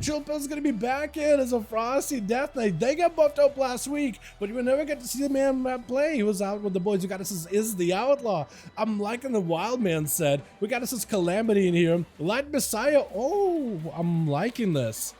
Chill Pill's gonna be back in as a Frosty Death Knight. They got buffed up last week, but you will never get to see the man play. He was out with the boys. We got us is the Outlaw. I'm liking the Wild Man set. We got us as Calamity in here. Light Messiah. Oh, I'm liking this.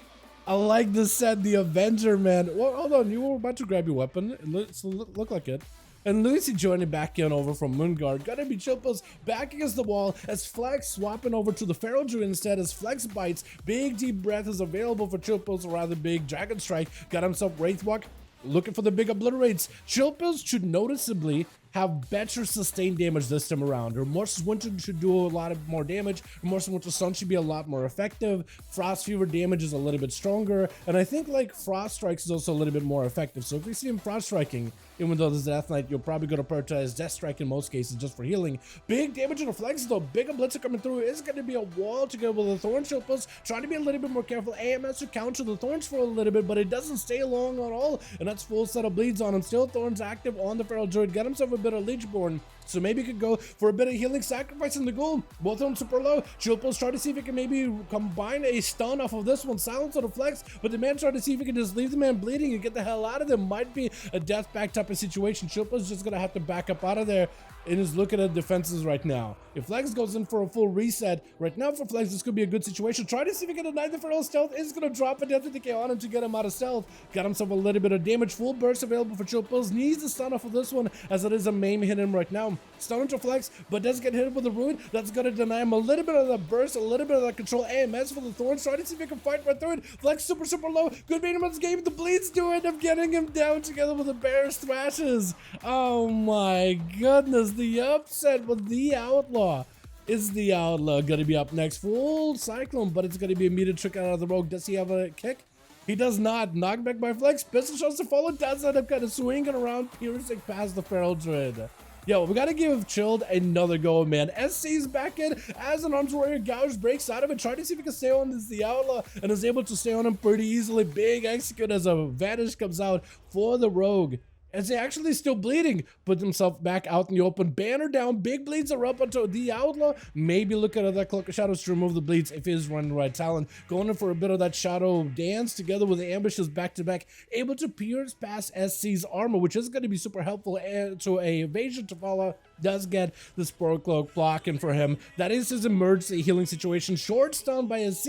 I like this set, the Avenger, man. Well, hold on, you were about to grab your weapon. It look like it. And Lucy joining back in over from Moonguard. Gotta be Chillpills back against the wall as Flex swapping over to the Feral Druid instead as Flex bites. Big deep breath is available for Chillpills, or rather big Dragon Strike. Got himself Wraithwalk. Looking for the big obliterates. Chillpills should noticeably have better sustained damage this time around. Remorseless Winter should do a lot more damage. Remorseless Winter Sun should be a lot more effective. Frost Fever damage is a little bit stronger. And I think like Frost Strikes is also a little bit more effective. So if we see him Frost Striking, even though this is Death Knight, you're probably going to prioritize Death Strike in most cases just for healing. Big damage on the flex though. Big Blitzer coming through. It's going to be a wall to go with the Thorn Chillpills. Trying to be a little bit more careful. AMS to counter the Thorns for a little bit, but it doesn't stay long at all. And that's full set of bleeds on him. Still Thorns active on the Feral Druid. Get himself a bit of Leechborn. So maybe he could go for a bit of healing, sacrificing the goal. Both of them super low. Chillpills try to see if he can maybe combine a stun off of this one. Silence on the flex, but the man tried to see if he can just leave the man bleeding and get the hell out of there. Might be a death back type of situation. Chillpills just gonna have to back up out of there and is looking at defenses right now. If Flex goes in for a full reset, right now for Flex, this could be a good situation. Try to see if he can deny the Feral Stealth. Is gonna drop a Death Decay on him to get him out of stealth. Got himself a little bit of damage. Full burst available for Chillpills. Needs to stun off of this one as it is a maim hitting him right now. Stun into Flex, but does get hit with a Ruin. That's gonna deny him a little bit of the burst, a little bit of the control. AMS for the Thorns. Try to see if he can fight right through it. Flex super low. Good beat him in this game. The bleeds do end up getting him down together with the Bear's Thrashes. Oh my goodness, the upset with the Outlaw. Is the Outlaw gonna be up next? Full Cyclone, but it's gonna be a meter trick out of the Rogue. Does he have a kick? He does not. Knockback by Flex. Pistol shots to follow. Does end up kind of swinging around, piercing past the Feral Druid. Yo, we gotta give Chilled another go, man. SC's back in as an Arms Warrior. Gouge breaks out of it, trying to see if he can stay on this the Outlaw, and is able to stay on him pretty easily. Big execute as a Vanish comes out for the Rogue. As he actually still bleeding, put himself back out in the open. Banner down, big bleeds are up onto the Outlaw. Maybe look at that Cloak of Shadows to remove the bleeds if he's running the right talent. Going in for a bit of that Shadow Dance together with the ambushes back to back. Able to pierce past SC's armor, which is going to be super helpful to a evasion to follow. Does get the Spore Cloak blocking for him. That is his emergency healing situation. Short stun by SC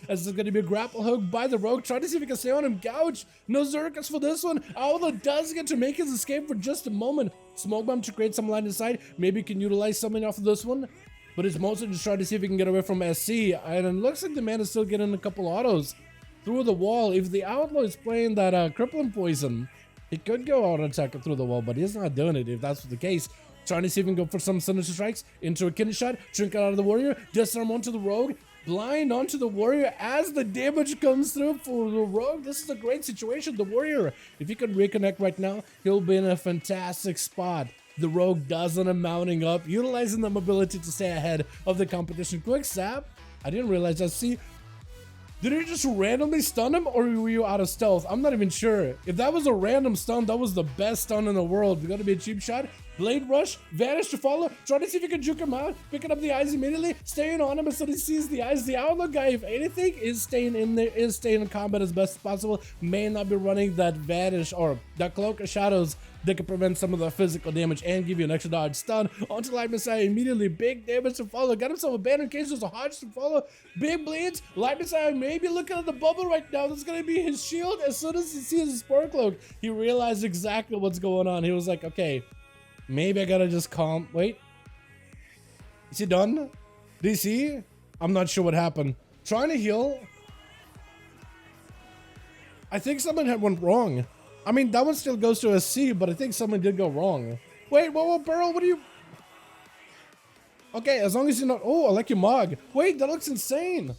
as there's going to be a grapple hook by the Rogue. Try to see if he can stay on him. Gouge. No Zerkas for this one. Outlaw does get to make his escape for just a moment. Smoke Bomb to create some line of sight. Maybe he can utilize something off of this one. But it's mostly just trying to see if he can get away from SC. And it looks like the man is still getting a couple autos through the wall. If the Outlaw is playing that crippling poison, he could go out and attack it through the wall, but he's not doing it if that's the case. Trying to see if he can go for some Sinister Strikes into a kidney shot. Trinket out of the Warrior. Disarm onto the Rogue. Blind onto the Warrior as the damage comes through for the Rogue. This is a great situation. The Warrior, if he can reconnect right now, he'll be in a fantastic spot. The Rogue does end up mounting up, utilizing the mobility to stay ahead of the competition. Quick sap. I didn't realize that. See, did he just randomly stun him, or were you out of stealth? I'm not even sure. If that was a random stun, that was the best stun in the world. We gotta be a cheap shot. Blade Rush, Vanish to follow, try to see if you can juke him out, picking up the eyes immediately, staying on him until he sees the eyes. The Outlaw guy, if anything, is staying in there, is staying in combat as best as possible. May not be running that Vanish or that Cloak of Shadows that can prevent some of the physical damage and give you an extra dodge. Stun onto Light Messiah immediately. Big damage to follow. Got himself a banner in case there's a Hodge to follow. Big bleeds. Light Messiah maybe looking at the bubble right now. That's going to be his shield. As soon as he sees his Spore Cloak, he realized exactly what's going on. He was like, okay, maybe I gotta just calm. Wait. Is he done? DC? I'm not sure what happened. Trying to heal. I think something went wrong. I mean, that one still goes to a C, but I think something did go wrong. Wait, whoa, Burl, what are you... Okay, as long as you're not... Oh, I like your mug. Wait, that looks insane.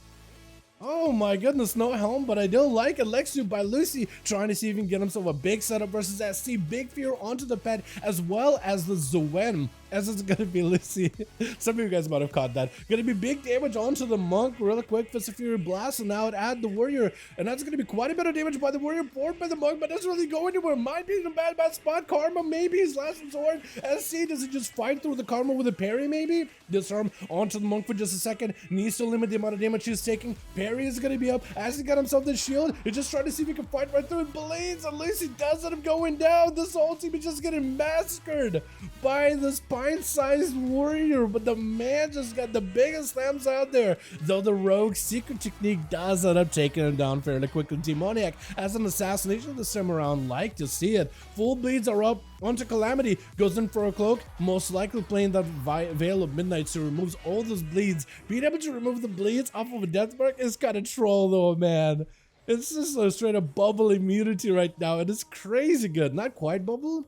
Oh my goodness, no helm, but I do like Alexu by Lucy, trying to see if he can get himself a big setup versus SC. Big fear onto the pet, as well as the Zuen, as it's gonna be Lucy. Some of you guys might have caught that. Gonna be big damage onto the Monk, really quick. Fist of Fury blast, and now add the Warrior, and that's gonna be quite a bit of damage by the Warrior, bored by the Monk, but doesn't really go anywhere. Might be in a bad spot. Karma, maybe his last resort. SC, does he just fight through the Karma with a parry, maybe? Disarm onto the Monk for just a second. Needs to limit the amount of damage he's taking. Area is going to be up. As he got himself the shield, he's just trying to see if he can fight right through it. Blades, at least he does end up going down. This whole team is just getting massacred by this pint-sized warrior, but the man just got the biggest slams out there. Though the rogue secret technique does end up taking him down fairly quickly. Demoniac, as an assassination this time around, like to see it. Full bleeds are up onto Calamity, goes in for a cloak, most likely playing that Veil of Midnight, so removes all those bleeds. Being able to remove the bleeds off of a death mark is kind of troll though, man. It's just a straight up bubble immunity right now, and it's crazy good. Not quite bubble,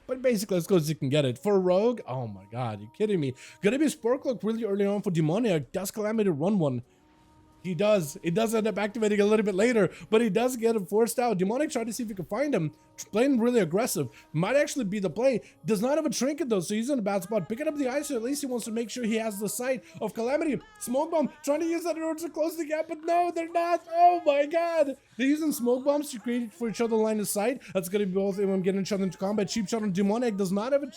but basically as close as you can get it. For Rogue, oh my god, you kidding me? Gonna be Spark Cloak really early on for Demoniac. Does Calamity run one? He does. It does end up activating a little bit later, but he does get him forced out. Demonic tried to see if he could find him. Playing really aggressive. Might actually be the play. Does not have a trinket though, so he's in a bad spot. Picking up the ice, at least he wants to make sure he has the sight of Calamity. Smoke Bomb, trying to use that in order to close the gap, but no, they're not. Oh my god. They're using Smoke Bombs to create for each other line of sight. That's going to be both of them getting each other into combat. Cheap shot on Demonic. Does not have a...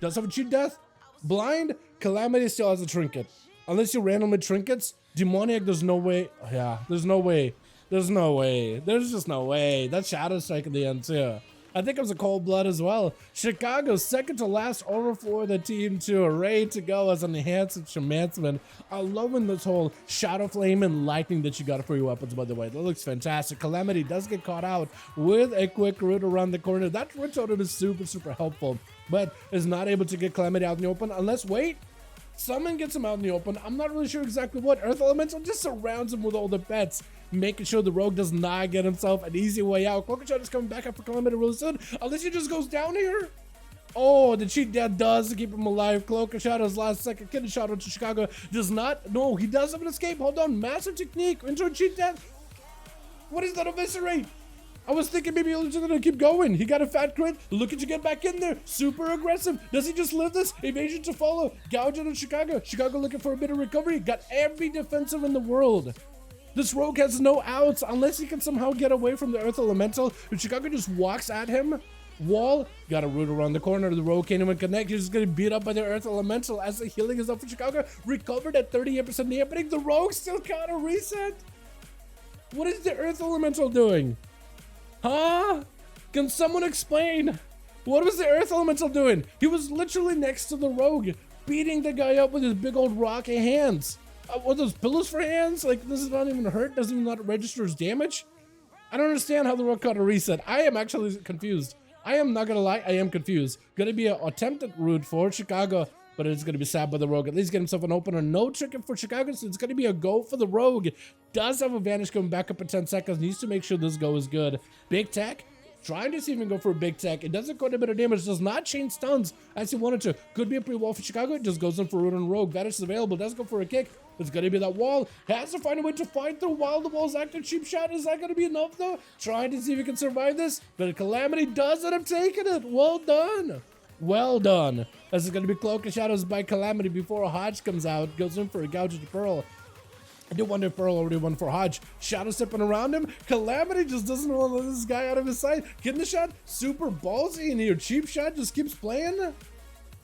Does have a cheap death. Blind. Calamity still has a trinket. Unless you randomly trinkets, Demoniac, there's no way. Yeah, there's no way. There's no way. There's just no way. That Shadow Strike at the end, too. I think it was a cold blood as well. Chicago, second to last over for the team, too. Ready to go as an enhanced Shamansman. I'm loving this whole Shadow Flame and Lightning that you got for your weapons, by the way. That looks fantastic. Calamity does get caught out with a quick route around the corner. That root totem is super, super helpful, but is not able to get Calamity out in the open unless, wait, Summon gets him out in the open. I'm not really sure exactly what. Earth Elemental just surrounds him with all the pets, making sure the rogue does not get himself an easy way out. Cloak Shot is coming back up for Calamity really soon. Unless he just goes down here. Oh, the cheat death does keep him alive. Cloak Shot his last second kidney shot onto Chicago. Does not. No, he does have an escape. Hold on. Massive technique into a cheat death. What is that eviscerate? I was thinking maybe he was just gonna keep going. He got a fat crit. Looking to get back in there. Super aggressive. Does he just live this? Evasion to follow. Gouge on Chicago. Chicago looking for a bit of recovery. Got every defensive in the world. This rogue has no outs unless he can somehow get away from the Earth Elemental. If Chicago just walks at him, wall, got a root around the corner. The rogue can't even connect. He's just gonna beat up by the Earth Elemental as the healing is up for Chicago. Recovered at 38% in the happening. The rogue still got a reset. What is the Earth Elemental doing? Huh? Can someone explain? What was the Earth Elemental doing? He was literally next to the rogue, beating the guy up with his big old rocky hands. What, those pillows for hands? Like, this is not even hurt? Doesn't even not register as damage? I don't understand how the rogue got a reset. I am actually confused. I am not gonna lie, I am confused. Gonna be an attempted route for Chicago, but it's going to be sad by the rogue. At least get himself an opener. No trick for Chicago, so it's going to be a go for the rogue. Does have a vanish coming back up in 10 seconds. Needs to make sure this go is good. Big tech. Trying to see if he can go for a big tech. It doesn't quite a bit of damage. Does not chain stuns as he wanted to. Could be a pre-wall for Chicago. It just goes in for root and rogue. Vanish is available. Does go for a kick. It's going to be that wall. Has to find a way to fight through while the wall's active. Cheap shot. Is that going to be enough though? Trying to see if he can survive this. But Calamity does end up taking it. Well done. Well done. This is going to be Cloak and Shadows by Calamity before Hodge comes out. Goes in for a gouge to Pearl. I do wonder if Pearl already won for Hodge. Shadow stepping around him. Calamity just doesn't want to let this guy out of his sight. Getting the shot. Super ballsy in here. Cheap shot just keeps playing.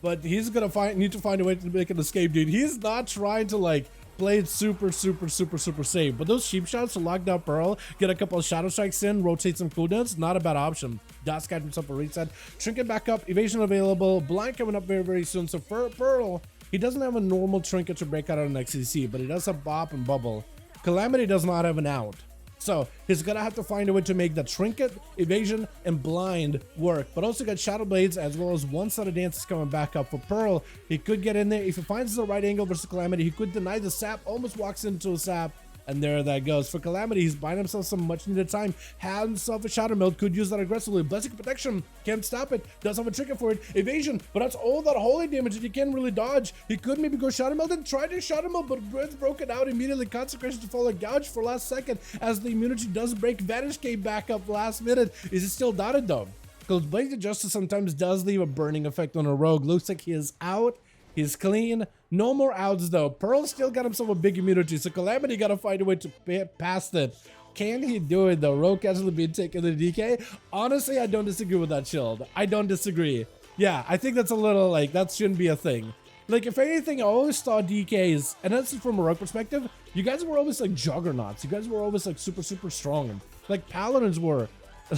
But he's going to need to find a way to make an escape, dude. He's not trying to like play it super safe. But those cheap shots to lock down Pearl, get a couple of Shadow Strikes in, rotate some cooldowns, not a bad option. Dots got himself a reset. Trinket back up, evasion available, blind coming up very soon. So for Pearl, he doesn't have a normal trinket to break out on an XCC, but he does have Bop and Bubble. Calamity does not have an out. So he's gonna have to find a way to make the trinket, evasion, and blind work. But also got Shadow Blades as well as one set of dances coming back up for Pearl. He could get in there. If he finds the right angle versus Calamity, he could deny the sap, almost walks into a sap. And there that goes. For Calamity, he's buying himself some much needed time. Has himself a Shadow Meld, could use that aggressively. Blessing Protection, can't stop it. Does have a trigger for it. Evasion, but that's all that holy damage that you can't really dodge. He could maybe go Shadow Meld and try to Shadow Meld, but Breath broke it out immediately. Consecration to follow gouge for last second as the immunity does break. Vanish came back up last minute. Is it still dotted though? Because Blade of Justice sometimes does leave a burning effect on a rogue. Looks like he is out. He's clean. No more outs though. Pearl still got himself a big immunity, so Calamity got to find a way to past it. Can he do it though? Rogue casually being taken to the DK. Honestly, I don't disagree with that shield. I don't disagree. Yeah, I think that's a little like, that shouldn't be a thing. Like, if anything, I always thought DKs, and that's from a rogue perspective, you guys were always like juggernauts. You guys were always like super, super strong. Like, paladins were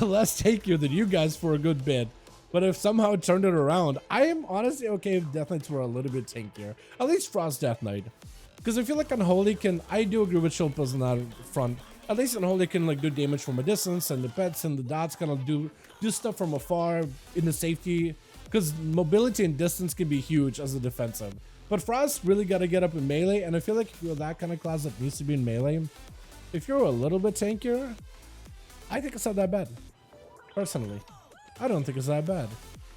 less tankier than you guys for a good bit. But if somehow it turned it around, I am honestly okay if Death Knights were a little bit tankier. At least Frost Death Knight. Because I feel like Unholy can, I do agree with Shilpa's on that front. At least Unholy can like do damage from a distance, and the pets and the dots kind of do stuff from afar in the safety. Because mobility and distance can be huge as a defensive. But Frost really got to get up in melee, and I feel like if you're that kind of class that needs to be in melee, if you're a little bit tankier, I think it's not that bad. Personally, I don't think it's that bad.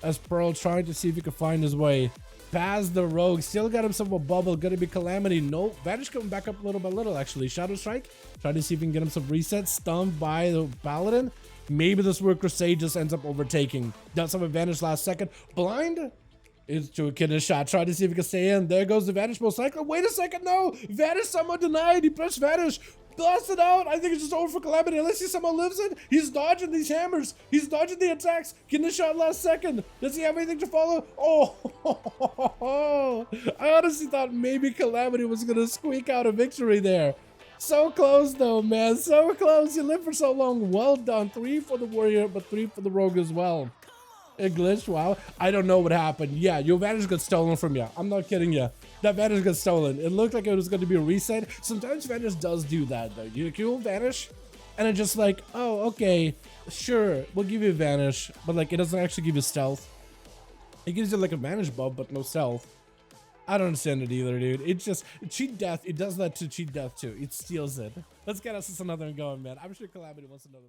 As Pearl trying to see if he can find his way past the rogue, still got himself a bubble, gonna be Calamity. No, Vanish coming back up little by little actually. Shadow Strike, trying to see if he can get him some resets, stunned by the Paladin. Maybe this Word Crusade just ends up overtaking. Does have advantage last second. Blind is to a kid a shot. Trying to see if he can stay in. There goes the Vanish most likely. Wait a second, no! Vanish somehow denied. He pressed Vanish. Blasted out. I think it's just over for Calamity. Unless he somehow lives it. He's dodging these hammers. He's dodging the attacks. Getting the shot last second. Does he have anything to follow? Oh, I honestly thought maybe Calamity was going to squeak out a victory there. So close though, man. So close. You lived for so long. Well done. 3 for the warrior, but 3 for the rogue as well. It glitched. Wow. I don't know what happened. Yeah, your Vanish got stolen from you. I'm not kidding you. That Vanish got stolen. It looked like it was going to be a reset. Sometimes Vanish does do that though. You kill Vanish, and it's just like, oh, okay, sure, we'll give you Vanish, but like it doesn't actually give you stealth. It gives you like a Vanish buff, but no stealth. I don't understand it either, dude. It's just cheat death. It does that to cheat death too. It steals it. Let's get us another one going, man. I'm sure Calamity wants another.